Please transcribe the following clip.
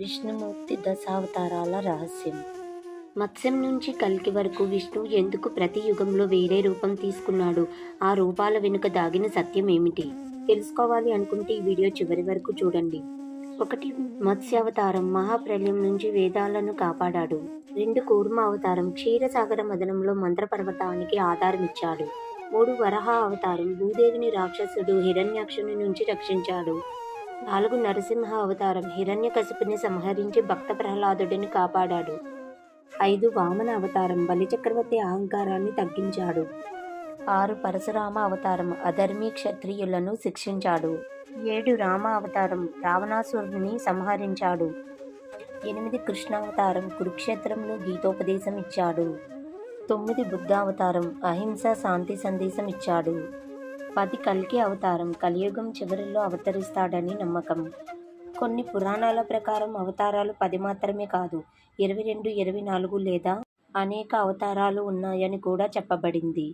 విష్ణుమూర్తి దశావతారాల రహస్యం. మత్స్యం నుంచి కల్కి వరకు విష్ణువు ఎందుకు ప్రతి యుగంలో వేరే రూపం తీసుకున్నాడు? ఆ రూపాల వెనుక దాగిన సత్యం ఏమిటి? తెలుసుకోవాలి అనుకుంటే ఈ వీడియో చివరి వరకు చూడండి. 1. మత్స్యావతారం, మహాప్రళయం నుంచి వేదాలను కాపాడాడు. 2. కూర్మ అవతారం, క్షీరసాగర మదనంలో మంత్రపర్వతానికి ఆధారమిచ్చాడు. 3. వరాహ అవతారం, భూదేవిని రాక్షసుడు హిరణ్యాక్షుని నుంచి రక్షించాడు. 4. నరసింహ అవతారం, హిరణ్యకశిపుని సంహరించి భక్త ప్రహ్లాదుడిని కాపాడాడు. 5. వామన అవతారం, బలిచక్రవర్తి అహంకారాన్ని తగ్గించాడు. 6. పరశురామ అవతారం, అధర్మీ క్షత్రియులను శిక్షించాడు. 7. రామ అవతారం, రావణాసురుని సంహరించాడు. 8. కృష్ణావతారం, కురుక్షేత్రంలో గీతోపదేశం ఇచ్చాడు. 9. బుద్ధావతారం, అహింస శాంతి సందేశం ఇచ్చాడు. 10. కల్కి అవతారం, కలియుగం చివరిలో అవతరిస్తాడని నమ్మకం. కొన్ని పురాణాల ప్రకారం అవతారాలు 10 మాత్రమే కాదు, 22, 24 లేదా అనేక అవతారాలు ఉన్నాయని కూడా చెప్పబడింది.